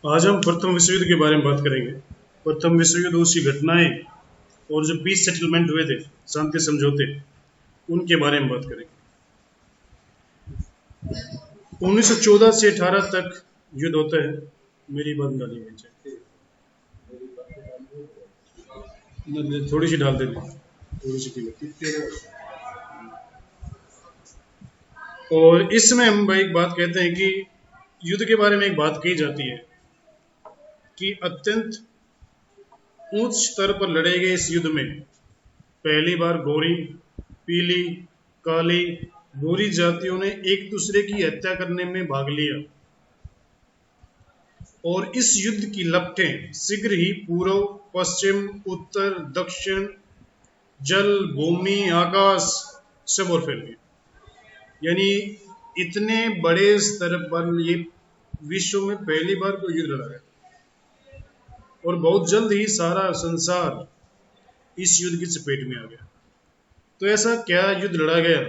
आज हम प्रथम विश्व युद्ध के बारे में बात करेंगे। प्रथम विश्व युद्ध, उसकी घटनाएं और जो पीस सेटलमेंट हुए थे, शांति समझौते, उनके बारे में बात करेंगे। 1914 से 18 तक युद्ध होता है। मेरी बात डाली हुई है, थोड़ी सी डाल देती, थोड़ी सी की। और इसमें हम भाई एक बात कहते हैं कि युद्ध के बारे में एक बात कही जाती है कि अत्यंत उच्च स्तर पर लड़े गए इस युद्ध में पहली बार गोरी, पीली, काली, गोरी जातियों ने एक दूसरे की हत्या करने में भाग लिया और इस युद्ध की लपटें शीघ्र ही पूर्व, पश्चिम, उत्तर, दक्षिण, जल, भूमि, आकाश सब और फैल गई। यानी इतने बड़े स्तर पर ये विश्व में पहली बार कोई युद्ध लड़ा गया और बहुत जल्द ही सारा संसार इस युद्ध की चपेट में आ गया। तो ऐसा क्या युद्ध लड़ा गया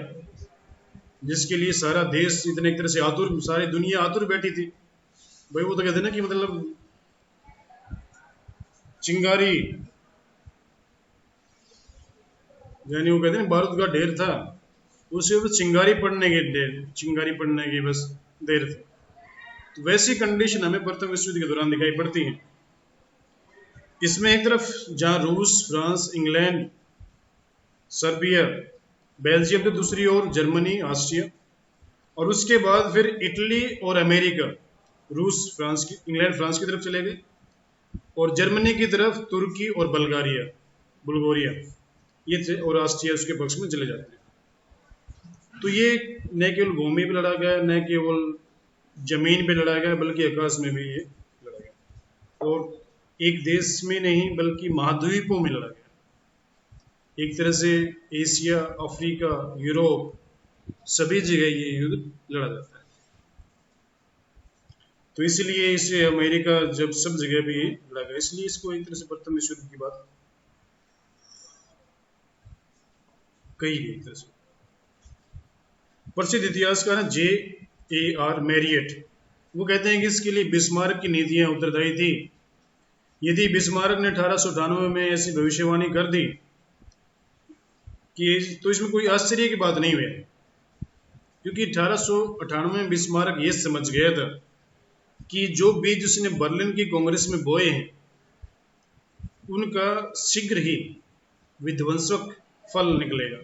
जिसके लिए सारा देश इतने एक तरह से आतुर, सारी दुनिया आतुर बैठी थी। भाई वो तो कहते हैं ना कि मतलब चिंगारी, यानी वो कहते हैं बारूद का ढेर था, उसे बस चिंगारी पड़ने की बस देर थी। तो वैसी कंडीशन हमें प्रथम विश्व युद्ध के दौरान दिखाई पड़ती है। इसमें एक तरफ जहां रूस, फ्रांस, इंग्लैंड, सर्बिया, बेल्जियम, तो दूसरी ओर जर्मनी, ऑस्ट्रिया, और उसके बाद फिर इटली और अमेरिका, रूस, फ्रांस की, इंग्लैंड, फ्रांस की तरफ चले गए और जर्मनी की तरफ तुर्की और बुल्गारिया ये थे, और ऑस्ट्रिया उसके पक्ष में चले जाते हैं। तो ये न केवल भूमि पे लड़ा गया, न केवल जमीन पे लड़ा गया, बल्कि आकाश में भी ये लड़ा गया और एक देश में नहीं बल्कि महाद्वीपों में लड़ा गया। एक तरह से एशिया, अफ्रीका, यूरोप सभी जगह ये युद्ध लड़ा जाता है। तो इसलिए इसे अमेरिका जब सब जगह भी लड़ा गया, इसलिए इसको एक तरह से प्रथम विश्व युद्ध की बात कही गई। एक तरह से प्रसिद्ध इतिहासकार J.A.R. मैरियट, वो कहते हैं कि इसके लिए बिस्मार्क की नीतियां उत्तरदायी थी। यदि बिस्मार्क ने 1898 में ऐसी भविष्यवाणी कर दी कि तो इसमें कोई आश्चर्य की बात नहीं हुई, क्योंकि 1898 में बिस्मार्क ये समझ गया था कि जो बीज उसने बर्लिन की कांग्रेस में बोए हैं उनका शीघ्र ही विध्वंसक फल निकलेगा।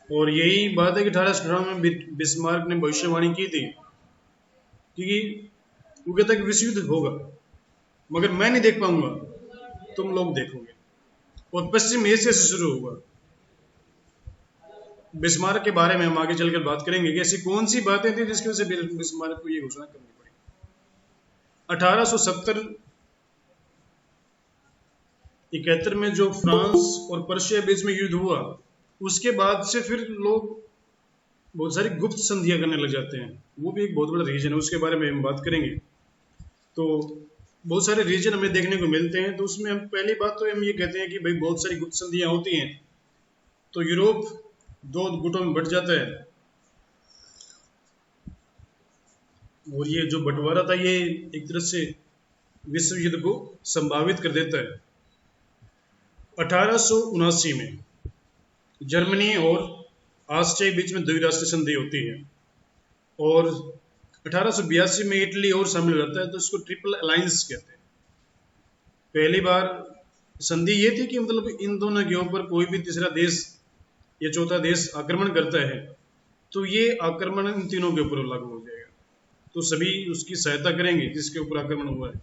और यही बात है कि 1898 में बिस्मार्क ने भविष्यवाणी की थी, क्योंकि वो कहता है कि विश्व युद्ध होगा मगर मैं नहीं देख पाऊंगा, तुम लोग देखोगे, और पश्चिम एशिया से शुरू होगा। बिस्मार्क के बारे में हम आगे चलकर बात करेंगे कि ऐसी कौन सी बातें थी जिसकी वजह से बिस्मार्क को ये घोषणा करनी पड़ी। 1870-71 में जो फ्रांस और पर्शिया बीच में युद्ध हुआ, उसके बाद से फिर लोग बहुत सारी गुप्त संधियां करने लग जाते हैं। वो भी एक बहुत बड़ा रीजन है, उसके बारे में हम बात करेंगे। तो बहुत सारे रीजन हमें देखने को मिलते हैं। तो उसमें हम पहली बात तो हम ये कहते हैं कि भाई बहुत सारी गुप्त संधियां होती हैं, तो यूरोप दो गुटों में बट जाता है और ये जो बंटवारा था ये एक तरह से विश्व युद्ध को संभावित कर देता है। 1879 में जर्मनी और ऑस्ट्रिया के बीच में द्विराष्ट्रीय संधि होती है और 1882 में इटली और शामिल रहता है, तो इसको ट्रिपल अलायंस कहते हैं। पहली बार संधि ये थी कि मतलब इन दोनों के ऊपर कोई भी तीसरा देश या चौथा देश आक्रमण करता है तो ये आक्रमण इन तीनों के ऊपर लागू हो जाएगा, तो सभी उसकी सहायता करेंगे जिसके ऊपर आक्रमण हुआ है,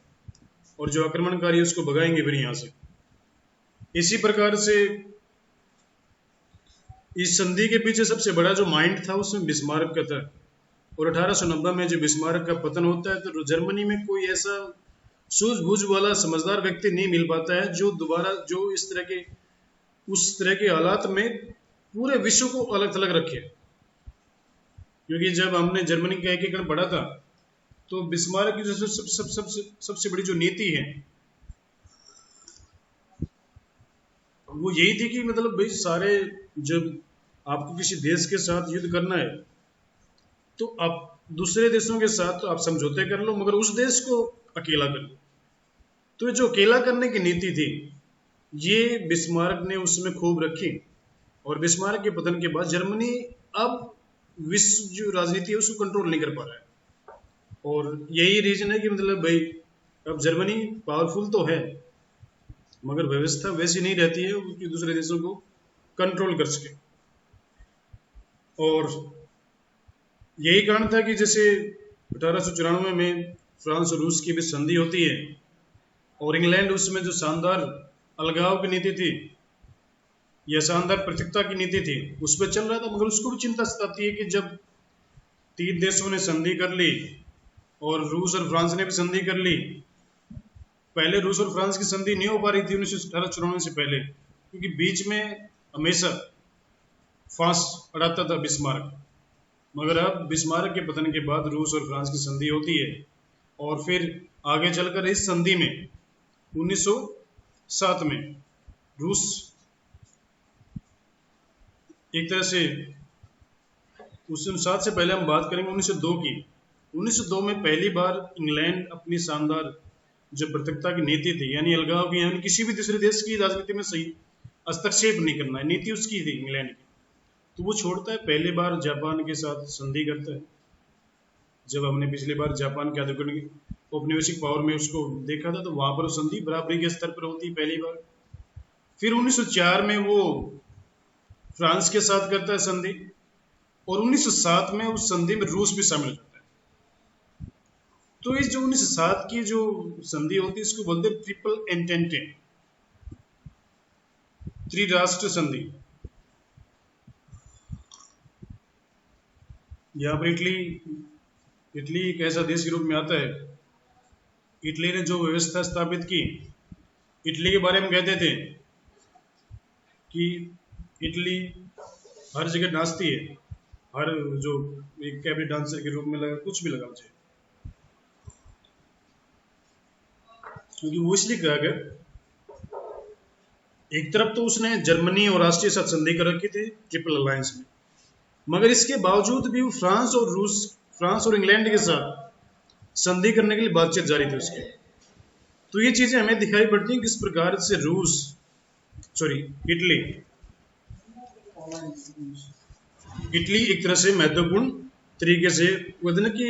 और जो आक्रमणकारी है उसको भगाएंगे फिर यहाँ से। इसी प्रकार से इस संधि के पीछे सबसे बड़ा जो माइंड था उसमें बिस्मार्क का था, और 1890 में जब बिस्मार्क का पतन होता है तो जर्मनी में कोई ऐसा सूझबूझ वाला समझदार व्यक्ति नहीं मिल पाता है जो दोबारा जो इस तरह के उस तरह के हालात में पूरे विश्व को अलग थलग रखे। क्योंकि जब हमने जर्मनी का एकीकरण पढ़ा था तो बिस्मार्क की जो सबसे बड़ी जो नीति है वो यही थी कि मतलब भाई सारे, जब आपको किसी देश के साथ युद्ध करना है तो आप दूसरे देशों के साथ तो आप समझौते कर लो, मगर उस देश को अकेला कर लो। तो जो अकेला करने की नीति थी ये बिस्मार्क ने उसमें खूब रखी, और बिस्मार्क के पतन के बाद जर्मनी अब विश्व जो राजनीति है उसको कंट्रोल नहीं कर पा रहा है। और यही रीजन है कि मतलब भाई अब जर्मनी पावरफुल तो है मगर व्यवस्था वैसी नहीं रहती है कि दूसरे देशों को कंट्रोल कर सके। और यही कारण था कि जैसे 1894 में फ्रांस और रूस की भी संधि होती है और इंग्लैंड उसमें जो शानदार अलगाव की नीति थी या शानदार पृथकता की नीति थी उस पर चल रहा था, मगर उसको भी चिंता सताती है कि जब 3 देशों ने संधि कर ली और रूस और फ्रांस ने भी संधि कर ली। पहले रूस और फ्रांस की संधि नहीं हो पा रही थी 1894 से पहले, क्योंकि बीच में हमेशा फांस अड़ाता था बिस्मार्क। मगर अब बिस्मार्क के पतन के बाद रूस और फ्रांस की संधि होती है और फिर आगे चलकर इस संधि में 1907 में रूस एक तरह से 1907 से पहले हम बात करेंगे 1902 की। 1902 में पहली बार इंग्लैंड अपनी शानदार जो पृथकता की नीति थी यानी अलगाव की, यानी किसी भी दूसरे देश की राजनीति में सही हस्तक्षेप नहीं करना है, नीति उसकी थी इंग्लैंड की। तो वो छोड़ता है, पहली बार जापान के साथ संधि करता है। जब हमने पिछली बार जापान के औपनिवेशिक पावर में उसको देखा था तो वहां पर संधि बराबरी के स्तर पर होती पहली बार। फिर 1904 में वो फ्रांस के साथ करता है संधि और 1907 में उस संधि में रूस भी शामिल करता है। तो इस जो 1907 की जो संधि होती है इसको बोलते हैं ट्रिपल एंटेंटे, त्रिराष्ट्र संधि। यहाँ पर इटली एक ऐसा देश के रूप में आता है। इटली ने जो व्यवस्था स्थापित की, इटली के बारे में कहते थे कि इटली हर जगह नाचती है, हर जो एक कैबरे डांसर के रूप में लगा कुछ भी लगा मुझे, क्योंकि वो इसलिए कहा गया एक तरफ तो उसने जर्मनी और राष्ट्रीय साथ संधि कर रखी थी ट्रिपल अलायंस में, मगर इसके बावजूद भी वो फ्रांस और इंग्लैंड के साथ संधि करने के लिए बातचीत जारी थी उसकी। तो ये चीजें हमें दिखाई पड़ती हैं किस प्रकार से इटली एक तरह से महत्वपूर्ण तरीके से कहते कि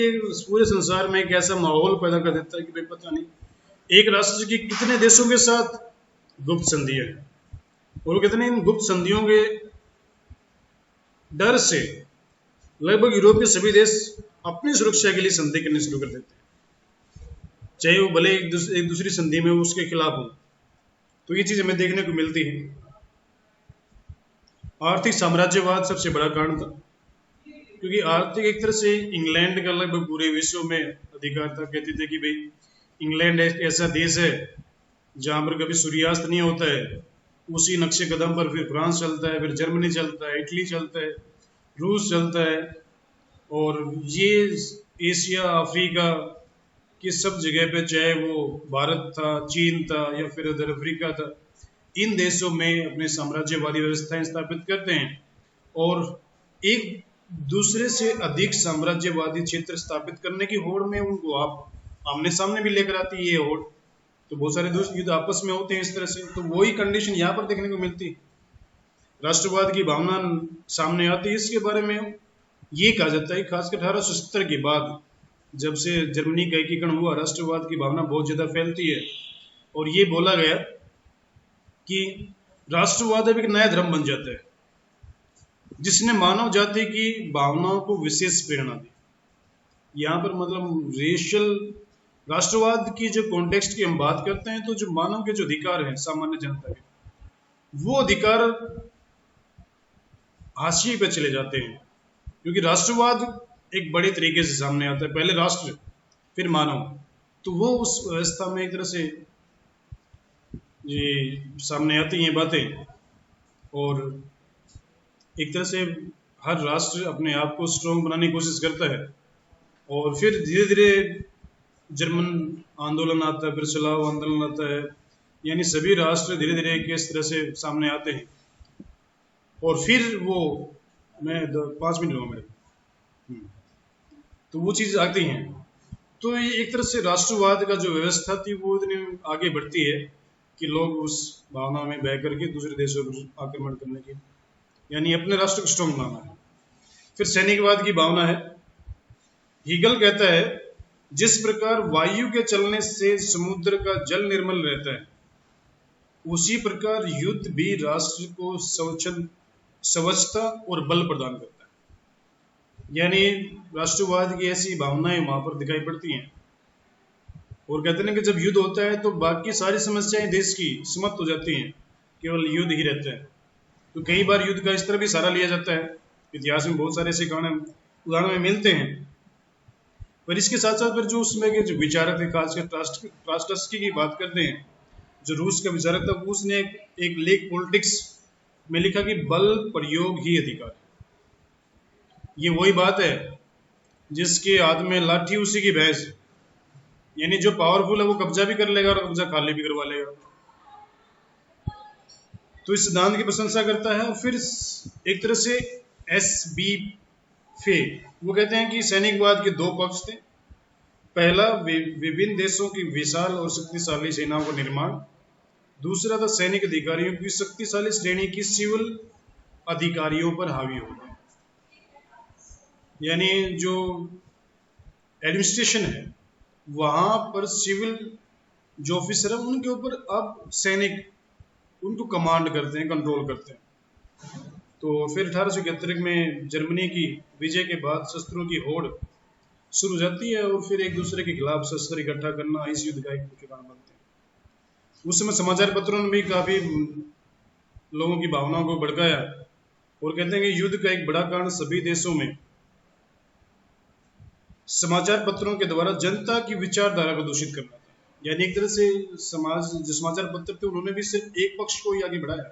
पूरे संसार में एक ऐसा माहौल पैदा कर देता है कि भाई पता नहीं एक राष्ट्र की कितने देशों के साथ गुप्त संधि है, और कितने इन गुप्त संधियों के डर से लगभग यूरोपीय सभी देश अपनी सुरक्षा के लिए संधि करनी शुरू कर देते हैं, चाहे वो भले एक दूसरी संधि में उसके खिलाफ हो। तो ये चीज हमें देखने को मिलती है। आर्थिक साम्राज्यवाद सबसे बड़ा कारण था, क्योंकि आर्थिक एक तरह से इंग्लैंड का लगभग पूरे विश्व में अधिकार था। कहते थे कि भाई इंग्लैंड एक ऐसा देश है जहां पर कभी सूर्यास्त नहीं होता है, उसी नक्शे कदम पर फिर फ्रांस चलता है, फिर जर्मनी चलता है, इटली चलता है, रूस चलता है, और ये एशिया अफ्रीका की सब जगह पे, चाहे वो भारत था, चीन था या फिर उधर अफ्रीका था, इन देशों में अपने साम्राज्यवादी व्यवस्थाएं स्थापित करते हैं और एक दूसरे से अधिक साम्राज्यवादी क्षेत्र स्थापित करने की होड़ में उनको आप आमने सामने भी लेकर आती है ये होड़। तो बहुत सारे युद्ध आपस में होते हैं इस तरह से। तो वही कंडीशन यहाँ पर देखने को मिलती, राष्ट्रवाद की भावना सामने आती है। इसके बारे में ये कहा जाता है खासकर 1870 के बाद जब से जर्मनी का एकीकरण हुआ, राष्ट्रवाद की भावना बहुत ज्यादा फैलती है और ये बोला गया कि राष्ट्रवाद अब एक नया धर्म बन जाता है जिसने मानव जाति की भावनाओं को विशेष प्रेरणा दी। यहाँ पर मतलब रेशियल राष्ट्रवाद की जो कॉन्टेक्स्ट की हम बात करते हैं तो जो मानव के जो अधिकार हैं सामान्य जनता के, वो अधिकार हाशिए पे चले जाते हैं, क्योंकि राष्ट्रवाद एक बड़े तरीके से सामने आता है, पहले राष्ट्र फिर मानव। तो वो उस व्यवस्था में एक तरह से ये सामने आती हैं बातें, और एक तरह से हर राष्ट्र अपने आप को स्ट्रॉन्ग बनाने की कोशिश करता है। और फिर धीरे धीरे जर्मन आंदोलन आता है, फिर स्लाव आंदोलन आता है, यानी सभी राष्ट्र धीरे धीरे किस तरह से सामने आते हैं। और फिर वो 5 मिनट हुआ मेरे, तो वो चीज़ आती हैं तो ये एक तरह से राष्ट्रवाद का जो व्यवस्था थी वो इतनी आगे बढ़ती है कि लोग उस भावना में बह करके दूसरे देशों पर आक्रमण करने की, यानी अपने राष्ट्र को स्ट्रॉन्ग बनाना है। फिर सैनिकवाद की भावना है। हीगल कहता है जिस प्रकार वायु के चलने से समुद्र का जल निर्मल रहता है, उसी प्रकार युद्ध भी राष्ट्र को स्वच्छता और बल प्रदान करता है। यानी राष्ट्रवाद की ऐसी भावनाएं वहां पर दिखाई पड़ती हैं। और कहते हैं कि जब युद्ध होता है तो बाकी सारी समस्याएं देश की समाप्त हो जाती हैं, केवल युद्ध ही रहता है। तो कई बार युद्ध का इस तरह भी सहारा लिया जाता है, इतिहास में बहुत सारे ऐसे उदाहरण में मिलते हैं। पर इसके साथ साथ फिर जो उसमें के जो विचारक थे, खासकर ट्रास्टस्की की बात करते हैं, जो रूस का विचारक था, उसने एक लेख पॉलिटिक्स में लिखा कि बल प्रयोग ही अधिकार है। ये वही बात है जिसके हाथ में लाठी उसी की भैंस, यानी जो पावरफुल है वो कब्जा भी कर लेगा और कब्जा खाली भी करवा लेगा। तो इस सिद्धांत की प्रशंसा करता है। और फिर एक तरह से एस बी फे वो कहते हैं कि सैनिकवाद के दो पक्ष थे। पहला विभिन्न देशों की विशाल और शक्तिशाली सेनाओं का निर्माण, दूसरा था सैनिक अधिकारियों की शक्तिशाली श्रेणी की सिविल अधिकारियों पर हावी होना। यानी जो एडमिनिस्ट्रेशन है वहां पर सिविल जो ऑफिसर है उनके ऊपर अब सैनिक उनको कमांड करते हैं, कंट्रोल करते हैं। तो फिर 1871 में जर्मनी की विजय के बाद शस्त्रों की होड़ शुरू हो जाती है और फिर एक दूसरे के खिलाफ शस्त्र इकट्ठा करना इस युद्ध का एक मुख्य कारण बनते हैं। उस समय समाचार पत्रों ने भी काफी लोगों की भावनाओं को भड़काया और कहते हैं कि युद्ध का एक बड़ा कारण सभी देशों में समाचार पत्रों के द्वारा जनता की विचारधारा को दूषित करना था। यानी एक तरह से जो समाचार पत्र थे उन्होंने भी सिर्फ एक पक्ष को ही आगे बढ़ाया,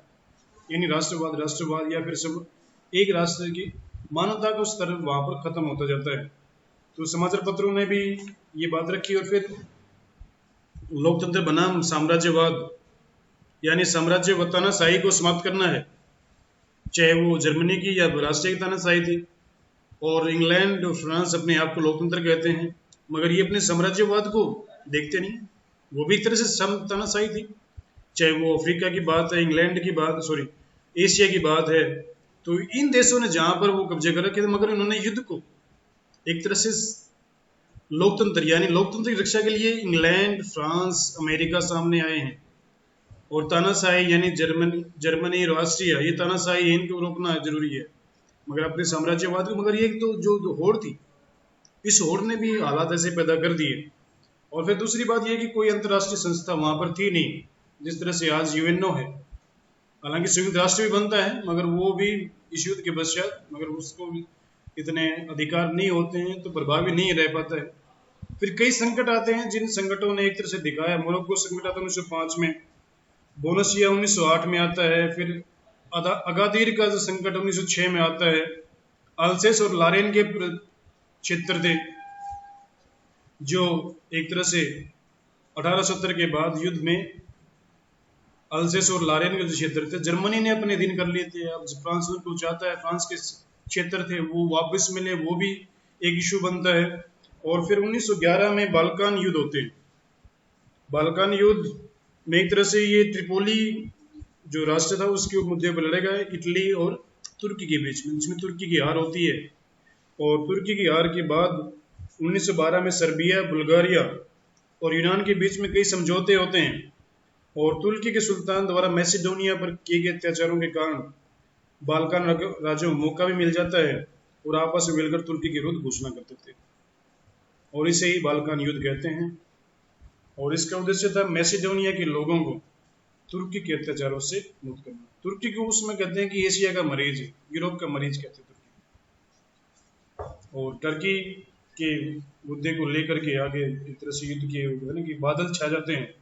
यानी राष्ट्रवाद या फिर सब एक राष्ट्र की मानवता का स्तर वहां पर खत्म होता जाता है। तो समाचार पत्रों ने भी ये बात रखी और फिर लोकतंत्र बनाम साम्राज्यवाद, यानी साम्राज्य व तानाशाही को समाप्त करना है, चाहे वो जर्मनी की या राष्ट्रीय तानाशाही थी। और इंग्लैंड और फ्रांस अपने आप को लोकतंत्र कहते हैं, मगर ये अपने साम्राज्यवाद को देखते नहीं। वो भी एक तरह से तानाशाही थी, चाहे वो अफ्रीका की बात है, इंग्लैंड की बात, सॉरी एशिया की बात है। तो इन देशों ने जहां पर वो कब्जे कर रखे थे, मगर इन्होंने युद्ध को एक तरह से लोकतंत्र यानी लोकतंत्र की रक्षा के लिए इंग्लैंड, फ्रांस, अमेरिका सामने आए हैं। और तानाशाही यानी जर्मनी और ऑस्ट्रिया, ये तानाशाही इनको रोकना जरूरी है, मगर अपने साम्राज्यवाद को। मगर ये तो जो होड़ थी, इस होड़ ने भी हालात ऐसे पैदा कर दिए। और फिर दूसरी बात यह कि कोई अंतर्राष्ट्रीय संस्था वहां पर थी नहीं, जिस तरह से आज यूएनओ है। हालांकि संयुक्त राष्ट्र भी बनता है, मगर वो भी इस युद्ध के पश्चात, मगर उसको इतने अधिकार नहीं होते हैं तो प्रभावी नहीं रह पाता है। फिर कई संकट आते हैं जिन संकटों ने एक तरह से दिखाया। मोरक्को संकट आता है 1905 में, बोनसिया 1908 में आता है, फिर अगादिर का जो संकट 1906 में आता है। अल्सेस और लारेन के क्षेत्र थे जो एक तरह से 1870 के बाद युद्ध में अल्सेस और लारेन के जो क्षेत्र थे जर्मनी ने अपने अधीन कर लिए थे। अब फ्रांस उनको चाहता है फ्रांस के क्षेत्र थे वो वापस मिले, वो भी एक इशू बनता है। और फिर 1911 में बाल्कान युद्ध होते हैं। बाल्कान युद्ध में एक तरह से ये ट्रिपोली जो राष्ट्र था उसके मुद्दे पर लड़े गए, इटली और तुर्की के बीच में, जिसमें तुर्की की हार होती है। और तुर्की की हार के बाद 1912 में सर्बिया, बुल्गारिया और यूनान के बीच में कई समझौते होते हैं। और तुर्की के सुल्तान द्वारा मैसिडोनिया पर किए गए अत्याचारों के कारण बाल्कान राज्यों को मौका भी मिल जाता है और आपस में मिलकर तुर्की के विरुद्ध घोषणा करते थे, और इसे ही बाल्कान युद्ध कहते हैं। और इसका उद्देश्य था मैसिडोनिया के लोगों को तुर्की के अत्याचारों से मुक्त करना। तुर्की को उसमें कहते हैं कि एशिया का मरीज, यूरोप का मरीज कहते हैं तुर्की। और टर्की के मुद्दे को लेकर के आगे एक तरह से युद्ध के बादल छा जाते हैं।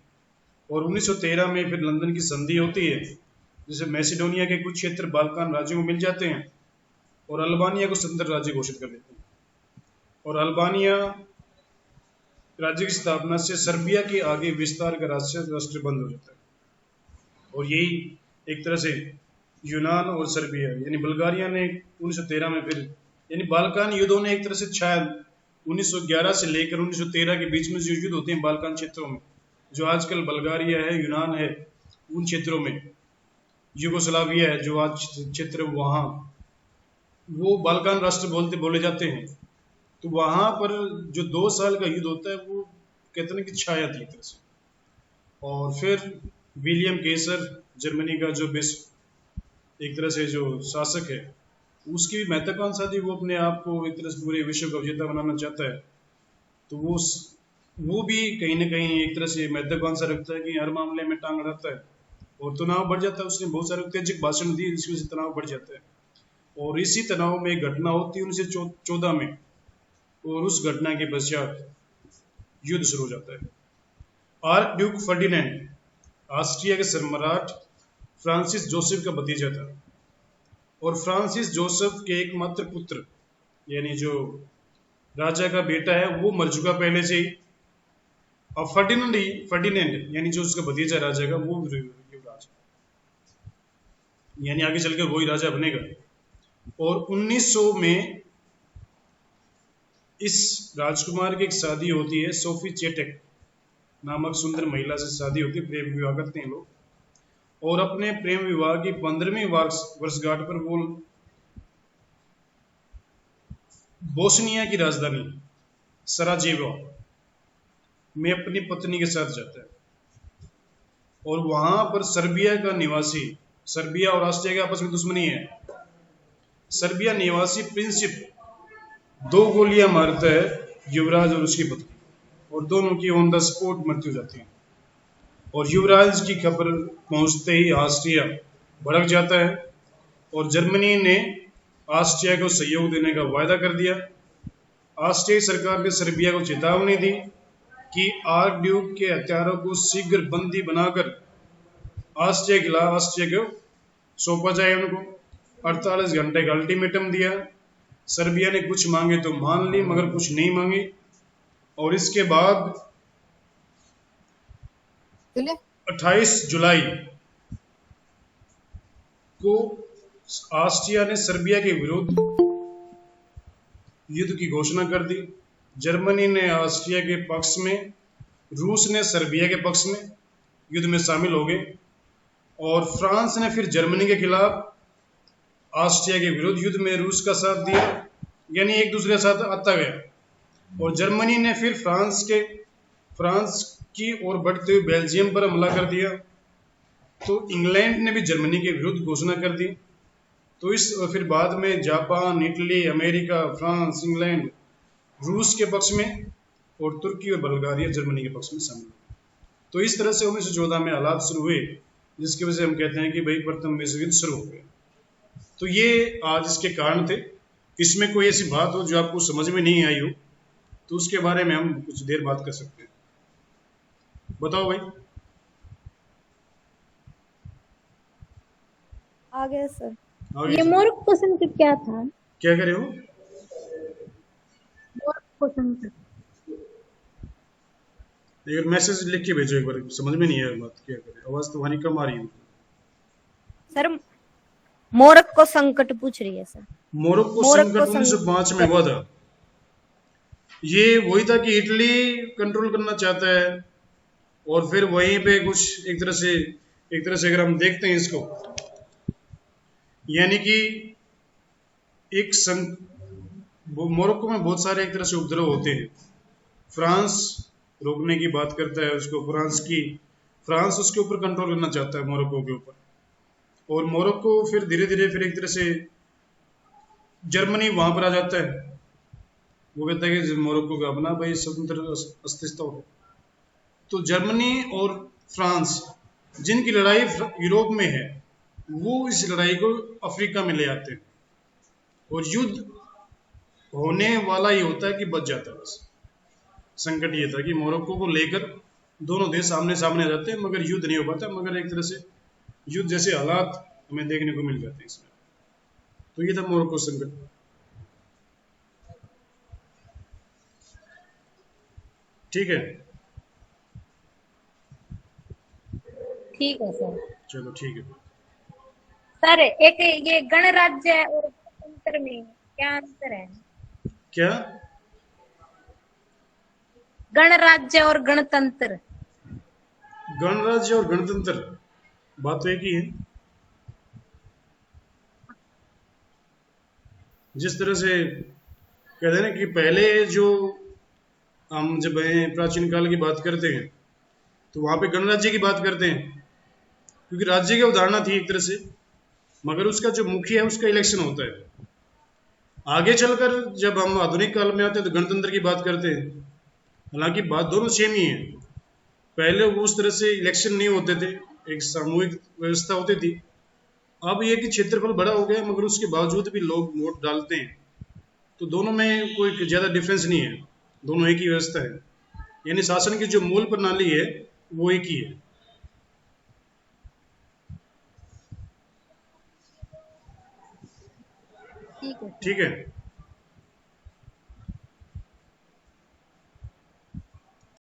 और 1913 में फिर लंदन की संधि होती है, जिसे मैसिडोनिया के कुछ क्षेत्र बाल्कान राज्यों को मिल जाते हैं और अल्बानिया को स्वतंत्र राज्य घोषित कर देते हैं। और अल्बानिया राज्य की स्थापना से सर्बिया के आगे विस्तार का राष्ट्र बंद हो जाता है। और यही एक तरह से यूनान और सर्बिया यानी बुल्गारिया ने 1913 में फिर यानी बाल्कान युद्धों ने एक तरह से छाया 1911 से लेकर 1913 के बीच में जो युद्ध होते हैं बाल्कान क्षेत्रों में, जो आजकल बल्गारिया है, यूनान है, उन क्षेत्रों में, यूगोस्लाविया है जो आज क्षेत्र, वहाँ वो बाल्कान राष्ट्र बोले जाते हैं। तो वहाँ पर जो 2 साल का युद्ध होता है वो कहते हैं कि छाया थी एक तरह से। और फिर विलियम केसर, जर्मनी का जो बेस्ट एक तरह से जो शासक है, उसकी भी महत्वाकांक्षा थी, वो अपने आप को एक तरह से पूरे विश्व का विजेता बनाना चाहता है। तो वो भी कहीं ना कहीं एक तरह से महत्वाकांक्षा रखता है कि हर मामले में टांग अड़ाता है और तनाव बढ़ जाता है। उसने बहुत सारे उत्तेजक भाषण दिए जिसकी वजह से तनाव बढ़ जाता है। और इसी तनाव में एक घटना होती है 1914 में, और उस घटना के पश्चात युद्ध शुरू हो जाता है। आर्क ड्यूक फर्डिनेंड ऑस्ट्रिया के सम्राट फ्रांसिस जोसेफ का भतीजा था, और फ्रांसिस जोसेफ के एकमात्र पुत्र यानी जो राजा का बेटा है वो मर चुका पहले से ही। अब फर्डिनेंड यानी जो उसका भतीजा राजा का, वो युवराज, यानी आगे चलकर वही राजा बनेगा। और 1900 में इस राजकुमार की एक शादी होती है, सोफी चेटेक नामक सुंदर महिला से शादी होती है, प्रेम विवाह करते हैं लोग। और अपने प्रेम विवाह की 15वीं वर्षगांठ पर वो बोस्निया की राजधानी सराजेवो में अपनी पत्नी के साथ जाता है। और वहां पर सर्बिया का निवासी, सर्बिया और ऑस्ट्रिया के आपस में दुश्मनी है, सर्बिया निवासी प्रिंसिप 2 गोलियां मारता है युवराज और उसकी पत्नी, और दोनों की ऑन द स्पॉट मृत्यु हो जाती है। और युवराज की खबर पहुंचते ही ऑस्ट्रिया भड़क जाता है, और जर्मनी ने ऑस्ट्रिया को सहयोग देने का वायदा कर दिया। ऑस्ट्रिया सरकार ने सर्बिया को चेतावनी दी कि आर्क ड्यूक के हथियारों को शीघ्र बंदी बनाकर ऑस्ट्रिया को सौंपा जाए उनको। 48 घंटे का अल्टीमेटम दिया। सर्बिया ने कुछ मांगे तो मान ली, मगर कुछ नहीं मांगी। और इसके बाद 28 जुलाई को ऑस्ट्रिया ने सर्बिया के विरुद्ध युद्ध की घोषणा कर दी। जर्मनी ने ऑस्ट्रिया के पक्ष में, रूस ने सर्बिया के पक्ष में युद्ध में शामिल हो गए। और फ्रांस ने फिर जर्मनी के खिलाफ ऑस्ट्रिया के विरुद्ध युद्ध में रूस का साथ दिया, यानी एक दूसरे के साथ आता गया। और जर्मनी ने फिर फ्रांस की ओर बढ़ते हुए बेल्जियम पर हमला कर दिया। तो इंग्लैंड ने भी जर्मनी के विरुद्ध घोषणा कर दी। तो फिर बाद में Japan, Italy, America, France, England रूस के पक्ष में, और तुर्की और बल्गारिया जर्मनी के पक्ष में शामिल हुए। तो इस तरह से 1914 में हालात शुरू हुए, जिसकी वजह से हम कहते हैं कि भाई प्रथम विश्व युद्ध शुरू हो गया। तो ये आज इसके कारण थे। इसमें कोई ऐसी बात हो जो आपको समझ में नहीं आई हो तो उसके बारे में हम कुछ देर बात कर सकते हैं। बताओ भाई। आ गया सर। आगे ये मोर क्वेश्चन क्या था? क्या करे हो? मोर क्वेश्चन एक मैसेज लिख के भेजो, एक बार समझ में नहीं आया बात क्या करे, आवाज तुम्हारी कम आ रही है सर। मोरक्को संकट पूछ रही है सर। मोरक्को संकट 1905 में हुआ था। ये वही था कि इटली कंट्रोल करना चाहता है, और फिर वहीं पे कुछ एक तरह से अगर हम देखते हैं इसको, यानी कि मोरक्को में बहुत सारे एक तरह से उपद्रव होते हैं। फ्रांस रोकने की बात करता है उसको, फ्रांस उसके ऊपर कंट्रोल करना चाहता है मोरक्को के ऊपर। और मोरक्को फिर धीरे धीरे फिर एक तरह से जर्मनी वहां पर आ जाता है। वो कहता है कि मोरक्को का अपना भाई स्वतंत्र अस्तित्व हो। तो जर्मनी और फ्रांस जिनकी लड़ाई यूरोप में है, वो इस लड़ाई को अफ्रीका में ले आते हैं, और युद्ध होने वाला ही होता है कि बच जाता है। बस संकट ये था कि मोरक्को को लेकर दोनों देश सामने सामने आ जाते हैं, मगर युद्ध नहीं हो पाता। मगर एक तरह से युद्ध जैसे हालात हमें देखने को मिल जाते हैं इसमें। तो ये था मोरक्को संकट। ठीक है, ठीक है सर। चलो ठीक है सर एक ये गणराज्य और स्वतंत्र में क्या अंतर है? क्या गणराज्य और गणतंत्र। गणराज्य और गणतंत्र, बात तो एक ही है। जिस तरह से कहते हैं ना कि पहले जो हम जब प्राचीन काल की बात करते हैं तो वहां पे गणराज्य की बात करते हैं, क्योंकि राज्य की अवधारणा थी एक तरह से, मगर उसका जो मुखिया है उसका इलेक्शन होता है। आगे चलकर जब हम आधुनिक काल में आते हैं तो गणतंत्र की बात करते हैं। हालांकि बात दोनों सेम ही है। पहले उस तरह से इलेक्शन नहीं होते थे, एक सामूहिक व्यवस्था होती थी। अब ये कि क्षेत्रफल बड़ा हो गया मगर उसके बावजूद भी लोग वोट डालते हैं, तो दोनों में कोई ज़्यादा डिफरेंस नहीं है, दोनों एक ही व्यवस्था है। यानी शासन की जो मूल प्रणाली है वो एक ही है। ठीक है सर। ठीक है।